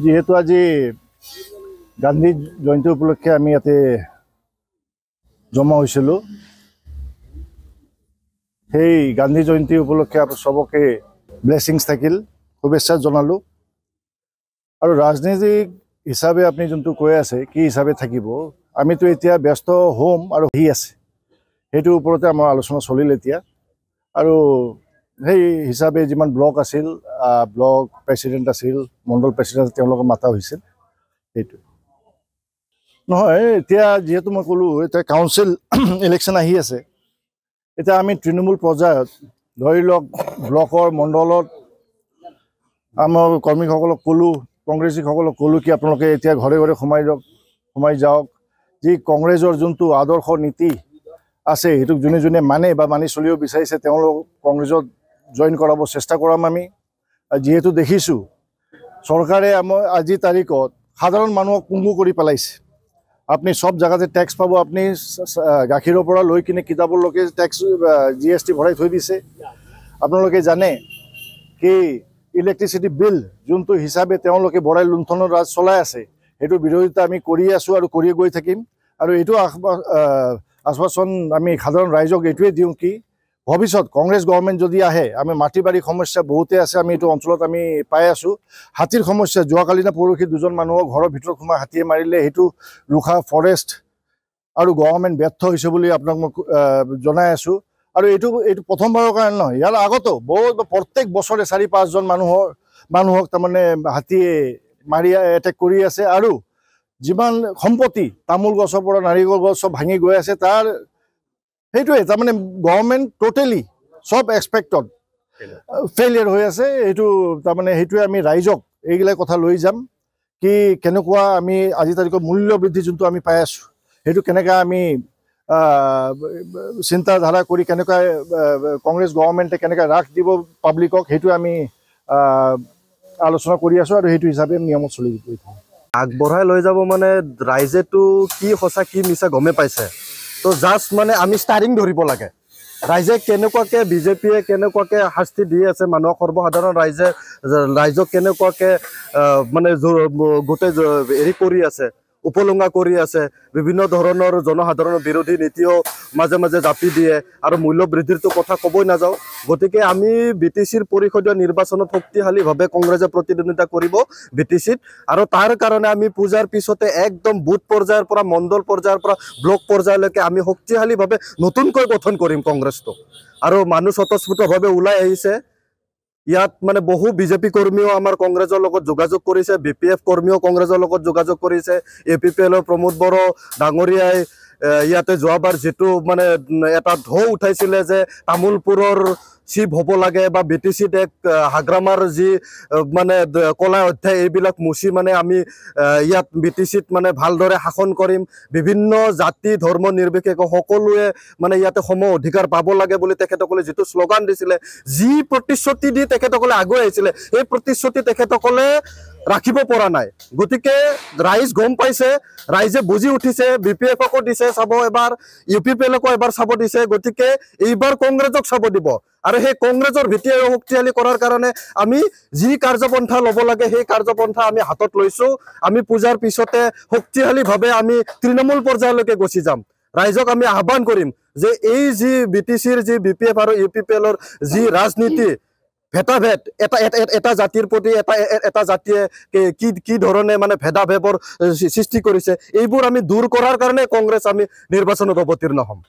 যেহেতু আজি গান্ধী জয়ন্তী উপলক্ষে আমি ইয়াতে জমা হৈছিলোঁ, সেই গান্ধী জয়ন্তী উপলক্ষে সবকে ব্লেছিংছ থাকিল, শুভেচ্ছা জনালোঁ। আৰু ৰাজনীতিক হিচাপে আপুনি যোনটো কৈ আছে কি হিচাপে থাকিব, আমিতো এতিয়া ব্যস্ত হ'ম আৰু আহি আছে, সেইটোৰ ওপৰতে আমাৰ আলোচনা চলিল এতিয়া। আৰু সেই হিচাপে যিমান ব্লক আছিল, ব্লক প্ৰেচিডেণ্ট আছিল, মণ্ডল প্ৰেচিডেণ্ট তেওঁলোকক মাতা হৈছিল। সেইটো নহয়, এতিয়া যিহেতু মই ক'লোঁ এতিয়া কাউন্সিল ইলেকশ্যন আহি আছে, এতিয়া আমি তৃণমূল পৰ্যায়ত ধৰি লওক ব্লকৰ মণ্ডলত আমাৰ কৰ্মীসকলক ক'লোঁ, কংগ্ৰেছীসকলক ক'লোঁ কি আপোনালোকে এতিয়া ঘৰে ঘৰে সোমাই যাওক। যি কংগ্ৰেছৰ যোনটো আদৰ্শ নীতি আছে সেইটোক যোনে যোনে মানে বা মানি চলিব বিচাৰিছে তেওঁলোক কংগ্ৰেছত জইন কৰাব চেষ্টা কৰাম আমি। যিহেতু দেখিছোঁ চৰকাৰে আমাৰ আজিৰ তাৰিখত সাধাৰণ মানুহক পংগু কৰি পেলাইছে। আপুনি সব জেগাতে টেক্স পাব, আপুনি গাখীৰৰ পৰা লৈ কিনে কিতাপলৈকে টেক্স GST ভৰাই থৈ দিছে। আপোনালোকে জানে কি ইলেক্ট্ৰিচিটি বিল যোনটো হিচাপে তেওঁলোকে বঢ়াই লুণ্ঠনৰ ৰাজ চলাই আছে, সেইটো বিৰোধিতা আমি কৰি আছোঁ আৰু কৰি গৈ থাকিম। আৰু এইটো আশ্বাসন আমি সাধাৰণ ৰাইজক এইটোৱে দিওঁ কি ভৱিষ্যত কংগ্ৰেছ গভৰ্ণমেণ্ট যদি আহে, আমি মাটি বাৰী সমস্যা বহুতে আছে, আমি এইটো অঞ্চলত আমি পাই আছোঁ। হাতীৰ সমস্যা, যোৱাকালি না পৰহি দুজন মানুহক ঘৰৰ ভিতৰত সোমাই হাতীয়ে মাৰিলে, সেইটো ৰোখা ফৰেষ্ট আৰু গভৰ্ণমেণ্ট ব্যৰ্থ হৈছে বুলি আপোনাক মই জনাই আছোঁ। আৰু এইটো প্ৰথমবাৰৰ কাৰণে নহয়, ইয়াৰ আগতো বহুত প্ৰত্যেক বছৰে 4-5জন মানুহক তাৰমানে হাতীয়ে মাৰি এটেক কৰি আছে। আৰু যিমান সম্পত্তি তামোল গছৰ পৰা নাৰিকল গছ চব ভাঙি গৈ আছে, তাৰ সেইটোৱে তাৰমানে গভৰ্ণমেণ্ট টোটেলি চব এক্সপেক্টত ফেইলিয়াৰ হৈ আছে। এইটো তাৰমানে সেইটোৱে আমি ৰাইজক এইগিলা কথা লৈ যাম কি কেনেকুৱা আমি আজি তাৰিখত মূল্য বৃদ্ধি যোনটো আমি পাই আছোঁ, সেইটো কেনেকৈ আমি চিন্তাধাৰা কৰি কেনেকুৱা কংগ্ৰেছ গভৰ্ণমেণ্টে কেনেকৈ ৰাখ দিব পাব্লিকক, সেইটো আমি আলোচনা কৰি আছোঁ। আৰু সেইটো হিচাপে নিয়মত চলি গৈ থাকোঁ। আগবঢ়াই লৈ যাব মানে ৰাইজেতো কি সঁচা কি মিছা গমে পাইছে, তো জাষ্ট মানে আমি ষ্টাৰিং ধৰিব লাগে। ৰাইজে কেনেকুৱাকৈ বিজেপিয়ে কেনেকুৱাকৈ শাস্তি দি আছে মানুহক, সৰ্বসাধাৰণ ৰাইজক কেনেকুৱাকৈ মানে গোটেই হেৰি কৰি আছে, উপলুঙা কৰি আছে, বিভিন্ন ধৰণৰ জনসাধাৰণৰ বিৰোধী নীতিও মাজে মাজে জাপি দিয়ে, আৰু মূল্য বৃদ্ধিৰটো কথা ক'বই নাযাওঁ। গতিকে আমি BTCৰ পৰিষদীয় নিৰ্বাচনত শক্তিশালীভাৱে কংগ্ৰেছে প্ৰতিদ্বন্দ্বিতা কৰিব BTCত। আৰু তাৰ কাৰণে আমি পূজাৰ পিছতে একদম বুথ পৰ্যায়ৰ পৰা মণ্ডল পৰ্যায়ৰ পৰা ব্লক পৰ্যায়লৈকে আমি শক্তিশালীভাৱে নতুনকৈ গঠন কৰিম কংগ্ৰেছটো। আৰু মানুহ স্বতঃস্ফূৰ্তভাৱে ওলাই আহিছে। ইয়াত মানে বহু বিজেপি কৰ্মীও আমাৰ কংগ্ৰেছৰ লগত যোগাযোগ কৰিছে, BPF কৰ্মীও কংগ্ৰেছৰ লগত যোগাযোগ কৰিছে। APPLৰ প্ৰমোদ বড়ো ডাঙৰীয়াই ইয়াতে যোৱাবাৰ যিটো মানে এটা ঢৌ উঠাইছিলে যে তামোলপুৰৰ চিফ হ'ব লাগে বা BTCত এক হাগ্ৰামাৰ যি মানে কলা অধ্যায়, এইবিলাক মুচি মানে আমি ইয়াত BTCত মানে ভালদৰে শাসন কৰিম। বিভিন্ন জাতি ধৰ্ম নিৰ্বিশেষে সকলোৱে মানে ইয়াতে সম অধিকাৰ পাব লাগে বুলি তেখেতসকলে যিটো শ্লোগান দিছিলে, যি প্ৰতিশ্ৰুতি দি তেখেতসকলে আগুৱাই আহিছিলে, এই প্ৰতিশ্ৰুতি তেখেতসকলে ৰাখিব পৰা নাই। গতিকে ৰাইজ গম পাইছে, ৰাইজে বুজি উঠিছে, BPFকো দিছে চাব এবাৰ, UPPLকো এবাৰ চাব দিছে। গতিকে এইবাৰ কংগ্ৰেছক চাব দিব। আৰু সেই কংগ্ৰেছৰ ভেটি আৰু শক্তিশালী কৰাৰ কাৰণে আমি যি কাৰ্যপন্থা ল'ব লাগে সেই কাৰ্যপন্থা আমি হাতত লৈছোঁ। আমি পূজাৰ পিছতে শক্তিশালীভাৱে আমি তৃণমূল পৰ্যায়লৈকে গুচি যাম। ৰাইজক আমি আহ্বান কৰিম যে এই যি BTCৰ যি BPF আৰু UPPLৰ যি ৰাজনীতি, ভেদাভেদ, এটা জাতিৰ প্ৰতি এটা জাতিয়ে কি ধৰণে মানে ভেদাভেদৰ সৃষ্টি কৰিছে, এইবোৰ আমি দূৰ কৰাৰ কাৰণে কংগ্ৰেছ আমি নিৰ্বাচনত অৱতীৰ্ণ হ'ম।